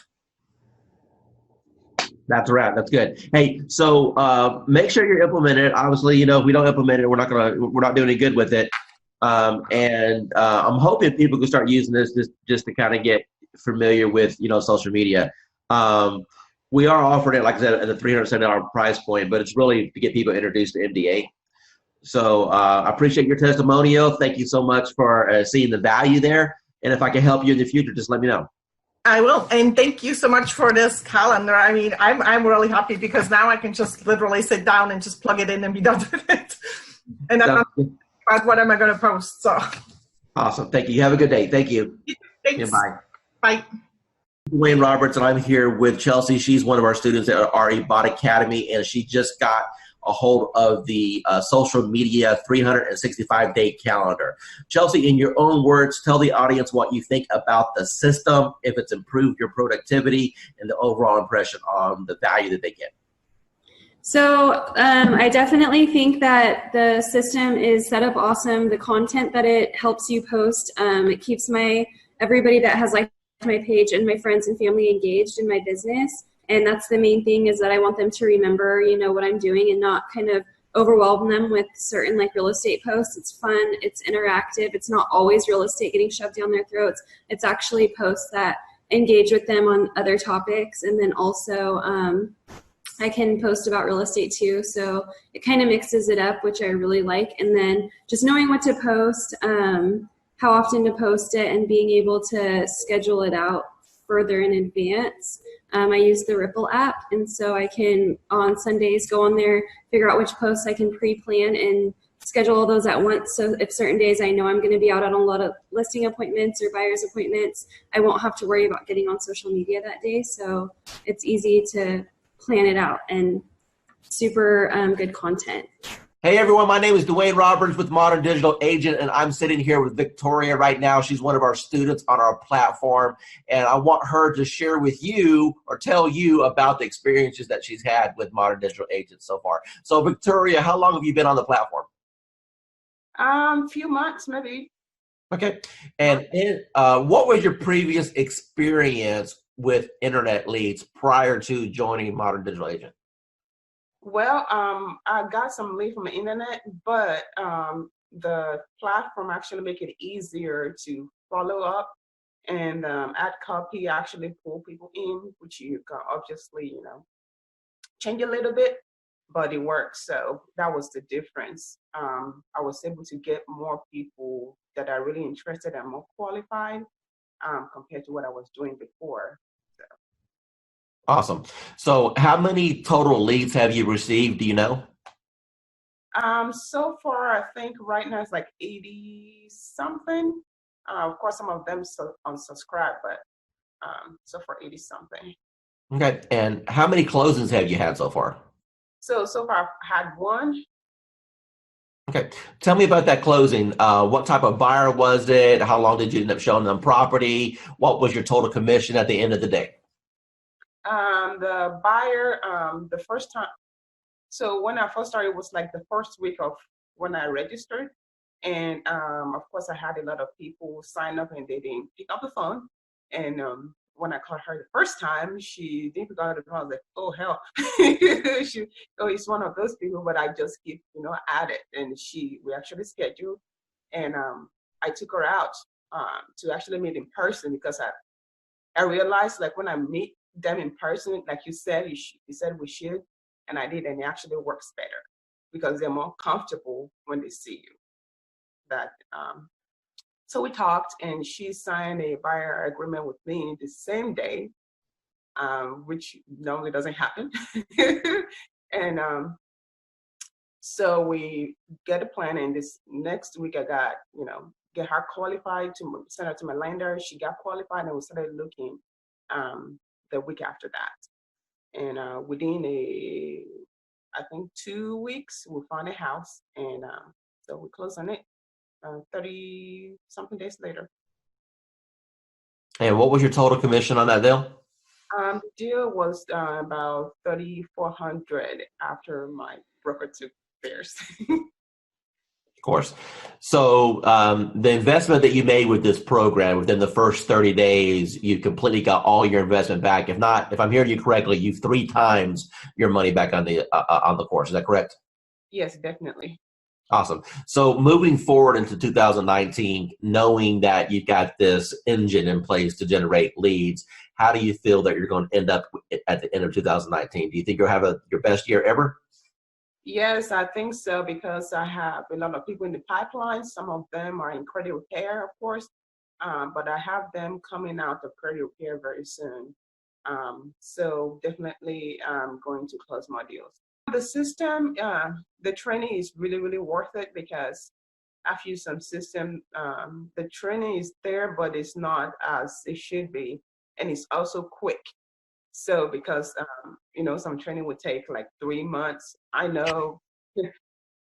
That's right. That's good. Hey, so make sure you implement it. Obviously, if we don't implement it, we're not doing any good with it. And I'm hoping people can start using this just to kind of get familiar with, social media. We are offering it, like I said, at a $370 price point, but it's really to get people introduced to MDA. So I appreciate your testimonial. Thank you so much for seeing the value there. And if I can help you in the future, just let me know. I will. And thank you so much for this calendar. I mean, I'm really happy because now I can just literally sit down and just plug it in and be done with it. And I'm not about what am I going to post. So awesome. Thank you. You have a good day. Thank you. Thanks. Yeah, bye. Bye. Dwayne Roberts, and I'm here with Chelsea. She's one of our students at RE Bot Academy, and she just got a hold of the social media 365-day calendar. Chelsea, in your own words, tell the audience what you think about the system, if it's improved your productivity, and the overall impression on the value that they get. So I definitely think that the system is set up awesome. The content that it helps you post, it keeps everybody that has liked my page and my friends and family engaged in my business. And that's the main thing, is that I want them to remember, what I'm doing and not kind of overwhelm them with certain like real estate posts. It's fun, it's interactive, it's not always real estate getting shoved down their throats. It's actually posts that engage with them on other topics. And then also I can post about real estate too, so it kind of mixes it up, which I really like. And then just knowing what to post, how often to post it, and being able to schedule it out further in advance. I use the Ripple app, and so I can on Sundays go on there, figure out which posts I can pre-plan and schedule all those at once. So if certain days I know I'm going to be out on a lot of listing appointments or buyer's appointments, I won't have to worry about getting on social media that day. So it's easy to plan it out, and super good content. Hey everyone, my name is Dwayne Roberts with Modern Digital Agent, and I'm sitting here with Victoria right now. She's one of our students on our platform, and I want her to share with you or tell you about the experiences that she's had with Modern Digital Agent so far. So Victoria, how long have you been on the platform? Few months maybe. Okay, and what was your previous experience with internet leads prior to joining Modern Digital Agent? Well, I got some lead from the internet, but the platform actually make it easier to follow up and add copy, actually pull people in, which you can obviously, change a little bit, but it works. So that was the difference. I was able to get more people that are really interested and more qualified compared to what I was doing before. Awesome. So how many total leads have you received? Do you know? So far, I think right now it's like 80 something. Of course, some of them unsubscribe, but so far 80 something. Okay. And how many closings have you had so far? So far I've had one. Okay. Tell me about that closing. What type of buyer was it? How long did you end up showing them property? What was your total commission at the end of the day? The buyer, the first time, so when I first started, it was like the first week of when I registered. And of course, I had a lot of people sign up and they didn't pick up the phone. And when I called her the first time, she didn't pick up the phone. I was like, oh, hell. It's one of those people, but I just keep, at it. And we actually scheduled. And I took her out to actually meet in person, because I realized, like, when I meet them in person, like you said, you said we should, and I did, and it actually works better because they're more comfortable when they see you. So we talked, and she signed a buyer agreement with me the same day, which normally doesn't happen. And so we get a plan, and this next week I got, get her qualified to send her to my lender. She got qualified, and we started looking the week after that. And within I think 2 weeks, we found a house, and so we closed on it 30 something days later. And what was your total commission on that deal? The deal was about $3,400 after my broker took theirs. Of course. So the investment that you made with this program within the first 30 days, you completely got all your investment back. If not, if I'm hearing you correctly, you've 3 times your money back on the course. Is that correct? Yes, definitely. Awesome. So moving forward into 2019, knowing that you've got this engine in place to generate leads, how do you feel that you're going to end up at the end of 2019? Do you think you'll have your best year ever? Yes, I think so, because I have a lot of people in the pipeline. Some of them are in credit repair, of course, but I have them coming out of credit repair very soon. So definitely I'm going to close more deals. The system, the training is really, really worth it, because I've used some system. The training is there, but it's not as it should be. And it's also quick. So because, some training would take like 3 months, I know,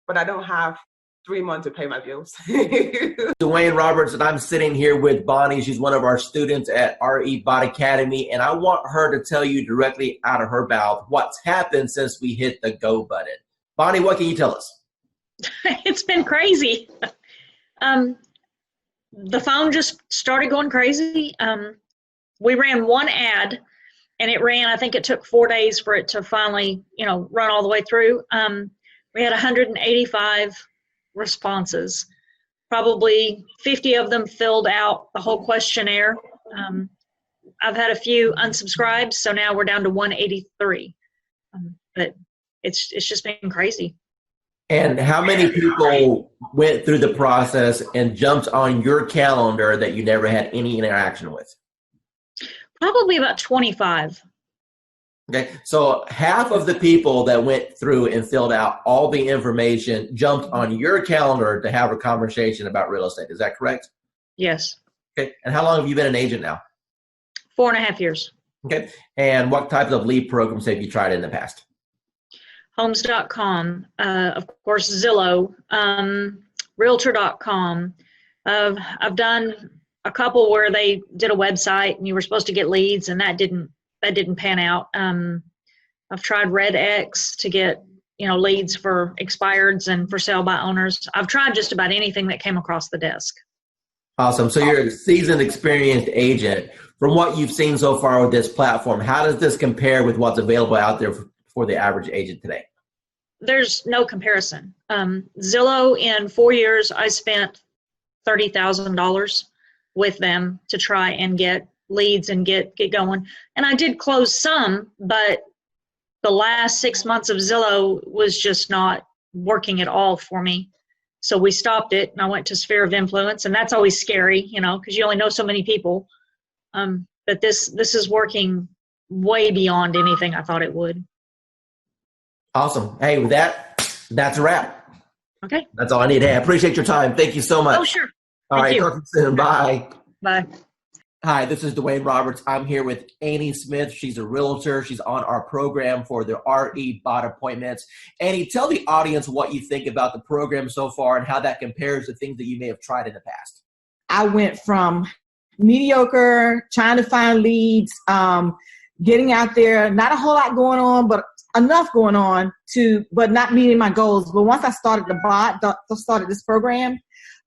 but I don't have 3 months to pay my bills. Dwayne Roberts, and I'm sitting here with Bonnie. She's one of our students at RE Bot Academy, and I want her to tell you directly out of her mouth what's happened since we hit the go button. Bonnie, what can you tell us? It's been crazy. The phone just started going crazy. We ran one ad, and it ran, I think it took 4 days for it to finally, run all the way through. We had 185 responses. Probably 50 of them filled out the whole questionnaire. I've had a few unsubscribed, so now we're down to 183. But it's just been crazy. And how many people went through the process and jumped on your calendar that you never had any interaction with? Probably about 25. Okay, so half of the people that went through and filled out all the information jumped on your calendar to have a conversation about real estate. Is that correct? Yes. Okay, and how long have you been an agent now? 4.5 years. Okay, and what types of lead programs have you tried in the past? Homes.com, of course, Zillow, Realtor.com. I've done a couple where they did a website and you were supposed to get leads, and that didn't pan out. I've tried RedX to get leads for expireds and for sale by owners. I've tried just about anything that came across the desk. Awesome. So you're a seasoned, experienced agent. From what you've seen so far with this platform, how does this compare with what's available out there for the average agent today? There's no comparison. Zillow, in 4 years, I spent $30,000 with them to try and get leads and get going. And I did close some, but the last 6 months of Zillow was just not working at all for me. So we stopped it, and I went to Sphere of Influence, and that's always scary, because you only know so many people. But this is working way beyond anything I thought it would. Awesome. Hey, with that's a wrap. Okay. That's all I need. Hey, I appreciate your time. Thank you so much. Oh, sure. All right. Talk to you soon. Bye. Bye. Hi, this is Dwayne Roberts. I'm here with Annie Smith. She's a realtor. She's on our program for the RE bot appointments. Annie, tell the audience what you think about the program so far and how that compares to things that you may have tried in the past. I went from mediocre, trying to find leads, getting out there, not a whole lot going on, but enough going on but not meeting my goals. But once I started the bot, started this program,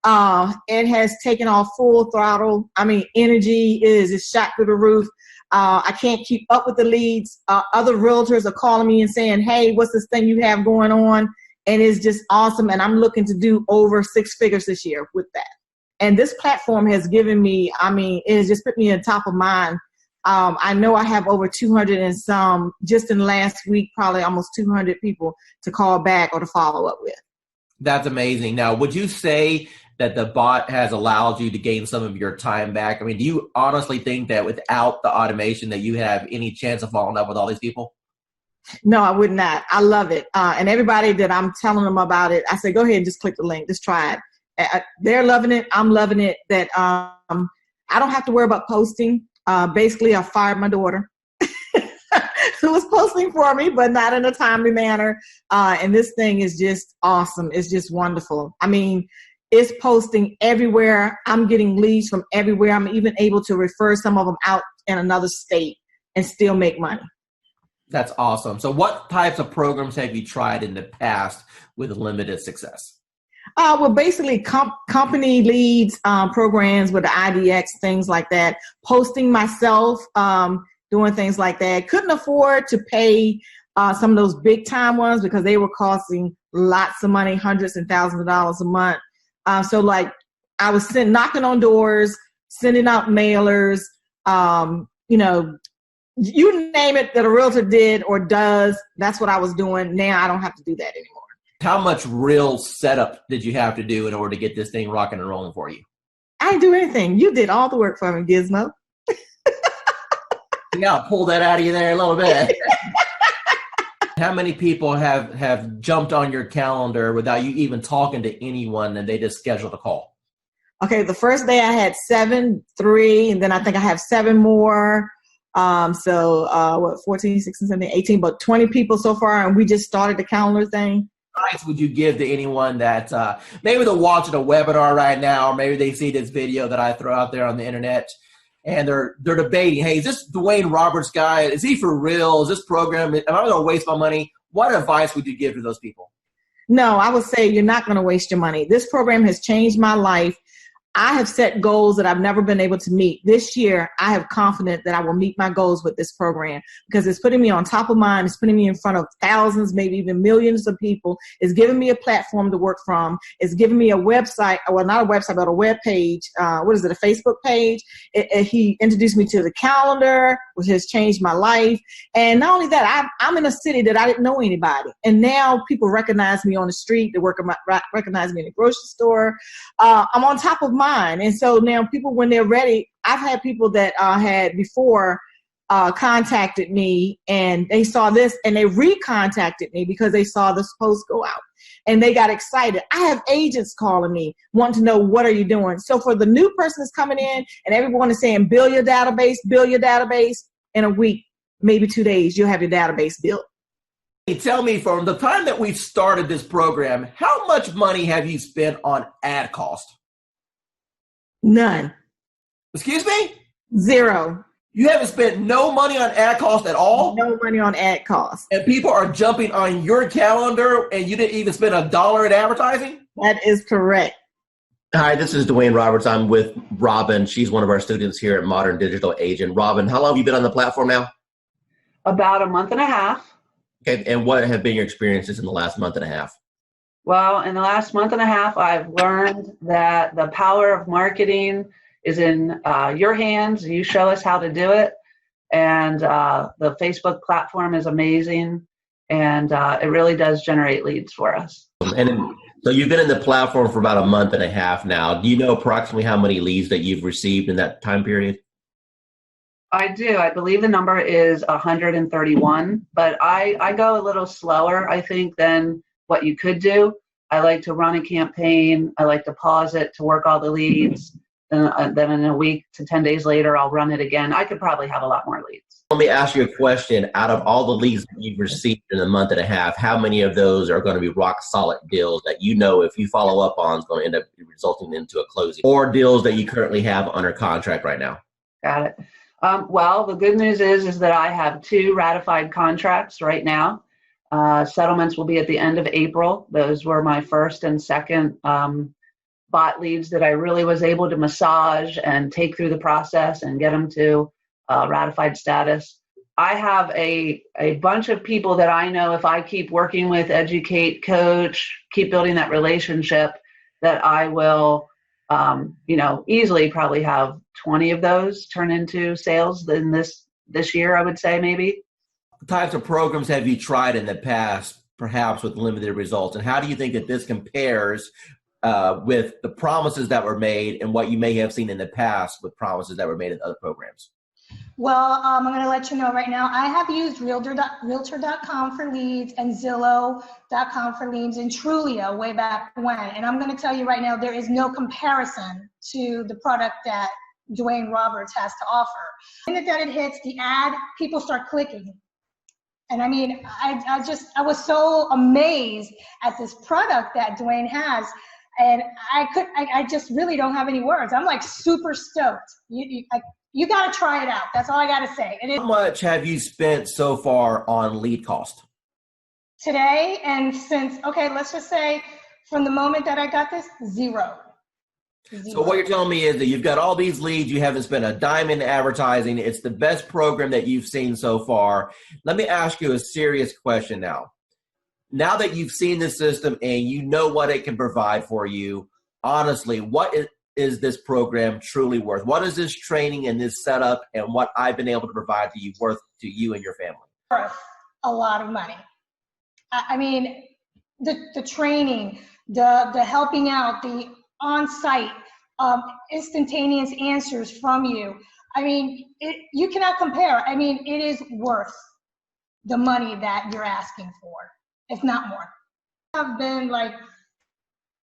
it has taken off full throttle. I mean, energy is shot through the roof. I can't keep up with the leads. Other realtors are calling me and saying, hey, what's this thing you have going on? And it's just awesome. And I'm looking to do over 6 figures this year with that. And this platform has given me, it has just put me on top of mind. I know I have over 200 and some, just in the last week, probably almost 200 people to call back or to follow up with. That's amazing. Now, would you say that the bot has allowed you to gain some of your time back? I mean, do you honestly think that without the automation that you have any chance of following up with all these people? No, I would not. I love it. And everybody that I'm telling them about it, I say, go ahead and just click the link. Just try it. They're loving it. I'm loving it. That I don't have to worry about posting. Basically, I fired my daughter who was posting for me, but not in a timely manner. And this thing is just awesome. It's just wonderful. I mean, it's posting everywhere. I'm getting leads from everywhere. I'm even able to refer some of them out in another state and still make money. That's awesome. So what types of programs have you tried in the past with limited success? Well, basically company leads, programs with the IDX, things like that. Posting myself, doing things like that. Couldn't afford to pay some of those big time ones because they were costing lots of money, hundreds and thousands of dollars a month. So like I was knocking on doors, sending out mailers, you name it that a realtor did or does, that's what I was doing. Now I don't have to do that anymore. How much real setup did you have to do in order to get this thing rocking and rolling for you? I didn't do anything. You did all the work for me, Gizmo. Yeah, I'll pull that out of you there a little bit. How many people have jumped on your calendar without you even talking to anyone and they just scheduled a call? Okay, the first day I had 7, 3, and then I think I have 7 more. 14, 16, 17, 18, but 20 people so far, and we just started the calendar thing. Advice would you give to anyone that maybe they're watching a webinar right now, or maybe they see this video that I throw out there on the internet, and they're debating, hey, is this Dwayne Roberts guy? Is he for real? Is this program, am I going to waste my money? What advice would you give to those people? No, I would say you're not going to waste your money. This program has changed my life. I have set goals that I've never been able to meet. This year, I have confidence that I will meet my goals with this program because it's putting me on top of mind. It's putting me in front of thousands, maybe even millions of people. It's giving me a platform to work from. It's giving me a website, well, not a website, but a web page. What is it, a Facebook page? He introduced me to the calendar, which has changed my life. And not only that, I'm in a city that I didn't know anybody. And now people recognize me on the street. They recognize me in the grocery store. I'm on top of mind. And so now people, when they're ready, I've had people that had before contacted me and they saw this and they recontacted me because they saw this post go out and they got excited. I have agents calling me wanting to know, what are you doing? So for the new person that's coming in and everyone is saying, build your database, in a week, maybe 2 days, you'll have your database built. Tell me, from the time that we started this program, how much money have you spent on ad cost? None. Excuse me? Zero. You haven't spent no money on ad cost at all? No money on ad cost. And people are jumping on your calendar and you didn't even spend $1 in advertising? That is correct. Hi, this is Dwayne Roberts. I'm with Robin. She's one of our students here at Modern Digital Agent. Robin, how long have you been on the platform now? About a month and a half. Okay, and what have been your experiences in the last month and a half? Well, in the last month and a half, I've learned that the power of marketing is in your hands. You show us how to do it. And the Facebook platform is amazing. And it really does generate leads for us. And so you've been in the platform for about a month and a half now. Do you know approximately how many leads that you've received in that time period? I do. I believe the number is 131, but I go a little slower, I think, than what you could do. I like to run a campaign. I like to pause it to work all the leads. Then in a week to 10 days later, I'll run it again. I could probably have a lot more leads. Let me ask you a question. Out of all the leads that you've received in a month and a half, how many of those are going to be rock solid deals that you know if you follow up on is going to end up resulting into a closing, or deals that you currently have under contract right now? Got it. Well, the good news is that I have 2 ratified contracts right now. Settlements will be at the end of April. Those were my first and second bot leads that I really was able to massage and take through the process and get them to ratified status. I have a bunch of people that I know if I keep working with, educate, coach, keep building that relationship, that I will easily probably have 20 of those turn into sales in this year, I would say maybe. What types of programs have you tried in the past, perhaps with limited results? And how do you think that this compares with the promises that were made and what you may have seen in the past with promises that were made in other programs? Well, I'm going to let you know right now, I have used Realtor.com for leads and Zillow.com for leads and Trulia way back when. And I'm going to tell you right now, there is no comparison to the product that Dwayne Roberts has to offer. The minute that it hits the ad, people start clicking. And I mean, I was so amazed at this product that Dwayne has. And I just really don't have any words. I'm like super stoked. You got to try it out. That's all I got to say. How much have you spent so far on lead cost? Today and since, okay, let's just say from the moment that I got this, zero. So what you're telling me is that you've got all these leads, you haven't spent a dime in advertising. It's the best program that you've seen so far. Let me ask you a serious question now. Now that you've seen the system and you know what it can provide for you, honestly, what is this program truly worth? What is this training and this setup and what I've been able to provide to you worth to you and your family? Worth a lot of money. I mean, the training, the helping out, the on-site, instantaneous answers from you. I mean, you cannot compare. I mean, it is worth the money that you're asking for, if not more. I've been like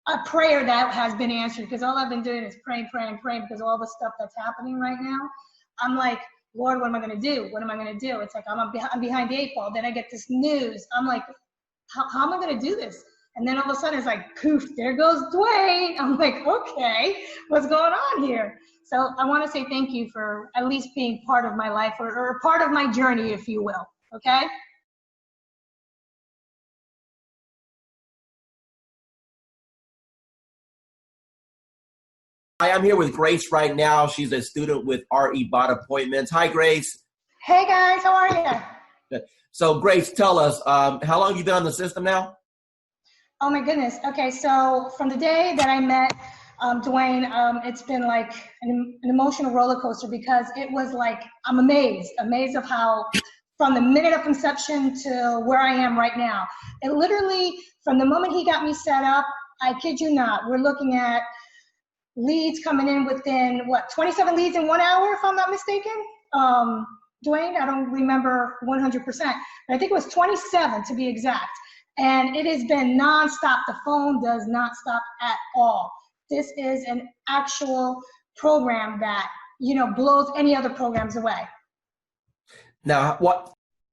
a prayer that has been answered because all I've been doing is praying because of all the stuff that's happening right now. I'm like, Lord, what am I going to do? What am I going to do? It's like I'm behind the 8 ball. Then I get this news. I'm like, how am I going to do this? And then all of a sudden it's like, poof, there goes Dwayne. I'm like, okay, what's going on here? So I want to say thank you for at least being part of my life or part of my journey, if you will. Okay? Hi, I'm here with Grace right now. She's a student with RE Bot Appointments. Hi, Grace. Hey guys, how are you? So Grace, tell us, how long have you been on the system now? Oh my goodness. Okay, so from the day that I met Dwayne, it's been like an emotional roller coaster because it was like, I'm amazed of how from the minute of conception to where I am right now. It literally, from the moment he got me set up, I kid you not, we're looking at leads coming in within, 27 leads in 1 hour, if I'm not mistaken? Dwayne, I don't remember 100%, but I think it was 27 to be exact. And it has been nonstop. The phone does not stop at all. This is an actual program that, blows any other programs away. Now,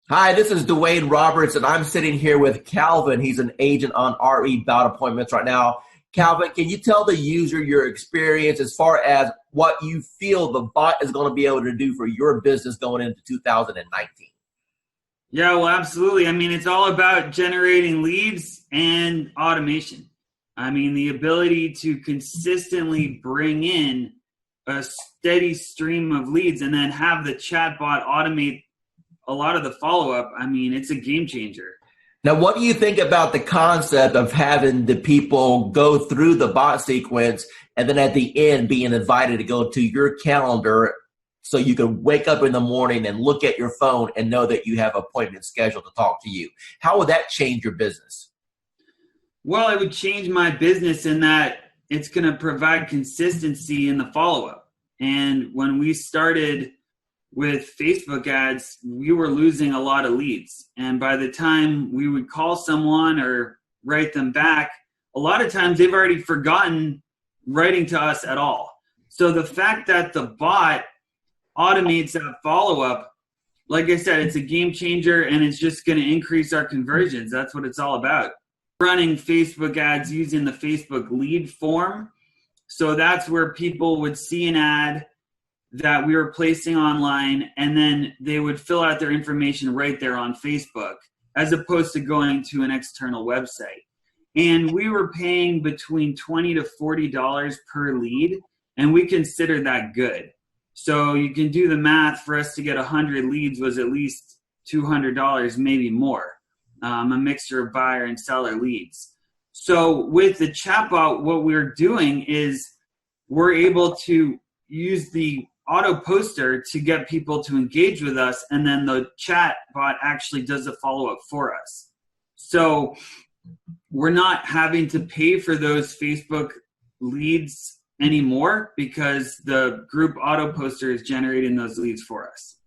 Hi, this is Dwayne Roberts, and I'm sitting here with Calvin. He's an agent on RE Bot Appointments right now. Calvin, can you tell the user your experience as far as what you feel the bot is going to be able to do for your business going into 2019? Yeah, well, absolutely. I mean, it's all about generating leads and automation. I mean, the ability to consistently bring in a steady stream of leads and then have the chatbot automate a lot of the follow-up. I mean, it's a game changer. Now, what do you think about the concept of having the people go through the bot sequence and then at the end being invited to go to your calendar so you can wake up in the morning and look at your phone and know that you have an appointment scheduled to talk to you? How would that change your business? Well, it would change my business in that it's going to provide consistency in the follow-up. And when we started with Facebook ads, we were losing a lot of leads. And by the time we would call someone or write them back, a lot of times they've already forgotten writing to us at all. So the fact that the bot automates that follow-up, like I said, it's a game changer, and it's just going to increase our conversions. That's what it's all about. Running Facebook ads using the Facebook lead form. So that's where people would see an ad that we were placing online, and then they would fill out their information right there on Facebook, as opposed to going to an external website. And we were paying between $20 to $40 per lead, and we consider that good. So you can do the math. For us to get 100 leads was at least $200, maybe more, a mixture of buyer and seller leads. So with the chatbot, what we're doing is we're able to use the auto poster to get people to engage with us, and then the chat bot actually does the follow-up for us. So we're not having to pay for those Facebook leads anymore because the group auto poster is generating those leads for us.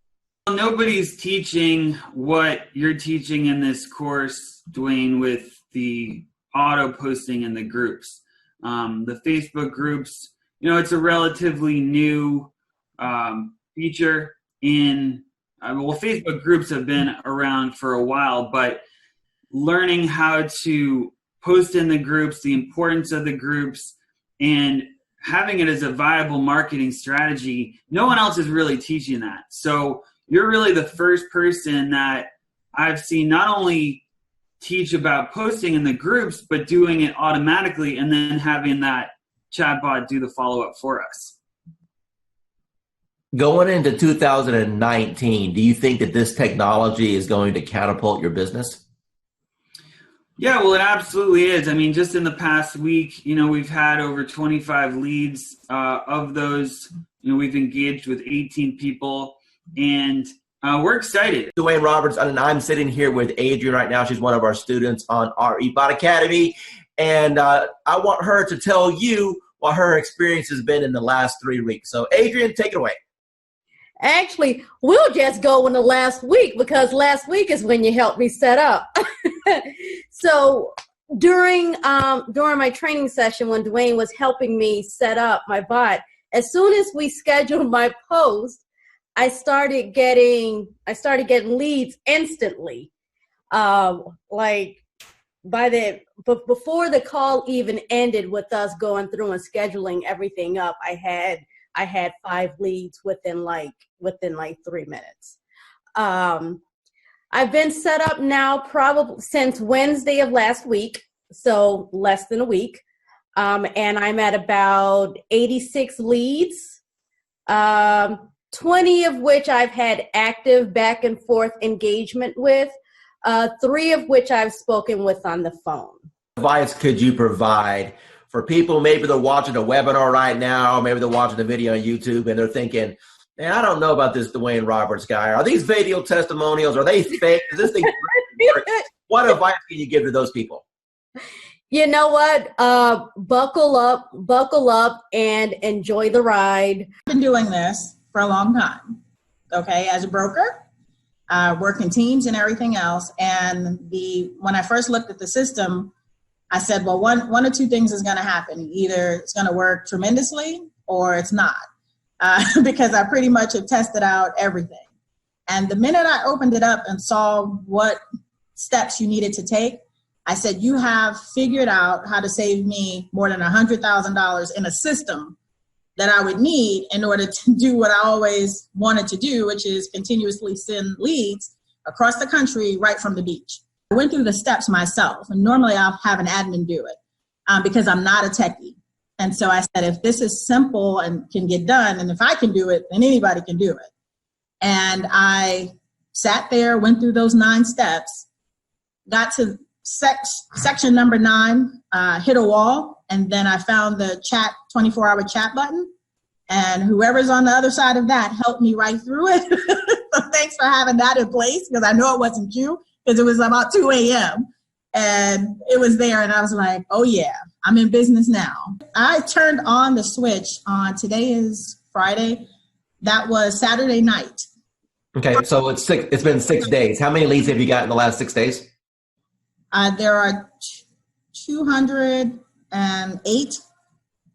Nobody's teaching what you're teaching in this course, Dwayne, with the auto posting in the groups. The Facebook groups, it's a relatively new feature in, Facebook groups have been around for a while, but learning how to post in the groups, the importance of the groups, and having it as a viable marketing strategy, no one else is really teaching that. So you're really the first person that I've seen not only teach about posting in the groups, but doing it automatically and then having that chatbot do the follow-up for us. Going into 2019, do you think that this technology is going to catapult your business? Yeah, well, it absolutely is. I mean, just in the past week, we've had over 25 leads. Of those, we've engaged with 18 people, and we're excited. Dwayne Roberts, and I'm sitting here with Adrian right now. She's one of our students on RE Bot Academy, and I want her to tell you what her experience has been in the last 3 weeks. So, Adrian, take it away. Actually, we'll just go in the last week because last week is when you helped me set up. So during my training session when Dwayne was helping me set up my bot, as soon as we scheduled my post, I started getting leads instantly. Before the call even ended with us going through and scheduling everything up, I had 5 leads within like 3 minutes. I've been set up now probably since Wednesday of last week, so less than a week. and I'm at about 86 leads, 20 of which I've had active back and forth engagement with, 3 of which I've spoken with on the phone. What advice could you provide for people? Maybe they're watching a webinar right now, maybe they're watching a video on YouTube and they're thinking, man, I don't know about this Dwayne Roberts guy. Are these video testimonials? Are they fake? Is this thing What advice can you give to those people? You know what? Buckle up and enjoy the ride. I've been doing this for a long time, okay, as a broker, work in teams and everything else. And when I first looked at the system, I said, well, one or two things is going to happen. Either it's going to work tremendously or it's not, because I pretty much have tested out everything. And the minute I opened it up and saw what steps you needed to take, I said, you have figured out how to save me more than $100,000 in a system that I would need in order to do what I always wanted to do, which is continuously send leads across the country right from the beach. I went through the steps myself, and normally I'll have an admin do it because I'm not a techie. And so I said, if this is simple and can get done, and if I can do it, then anybody can do it. And I sat there, went through those 9 steps, got to section number 9, hit a wall, and then I found the 24-hour chat button, and whoever's on the other side of that helped me right through it. So thanks for having that in place, because I know it wasn't you, because it was about 2 a.m. and it was there, and I was like, oh yeah, I'm in business now. I turned on the switch on, today is Friday, that was Saturday night. Okay, so it's been 6 days. How many leads have you got in the last 6 days? There are 208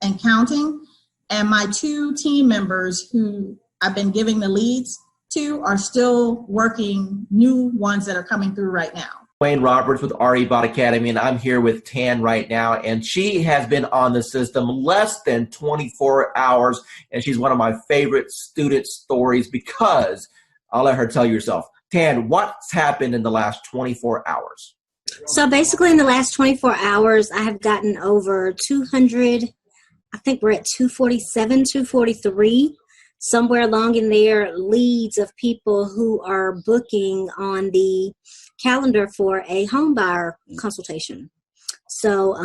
and counting, and my 2 team members who I've been giving the leads to are still working new ones that are coming through right now. Dwayne Roberts with RE Bot Academy, and I'm here with Tan right now, and she has been on the system less than 24 hours, and she's one of my favorite student stories because I'll let her tell you herself. Tan, what's happened in the last 24 hours? So basically in the last 24 hours, I have gotten over 200, I think we're at 247, 243, somewhere along in there, leads of people who are booking on the calendar for a home buyer consultation. So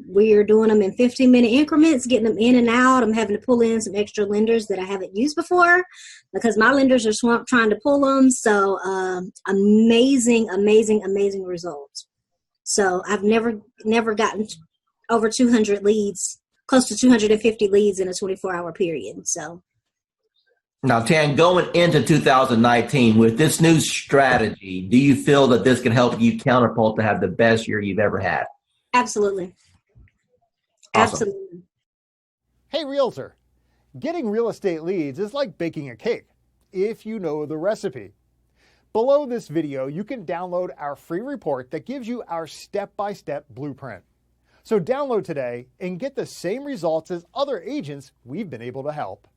we're doing them in 15-minute increments, getting them in and out. I'm having to pull in some extra lenders that I haven't used before because my lenders are swamped trying to pull them. So amazing results. So I've never gotten over 200 leads, close to 250 leads in a 24-hour period. So. Now, Tan, going into 2019 with this new strategy, do you feel that this can help you catapult to have the best year you've ever had? Absolutely. Awesome. Absolutely. Hey, Realtor. Getting real estate leads is like baking a cake, if you know the recipe. Below this video, you can download our free report that gives you our step-by-step blueprint. So download today and get the same results as other agents we've been able to help.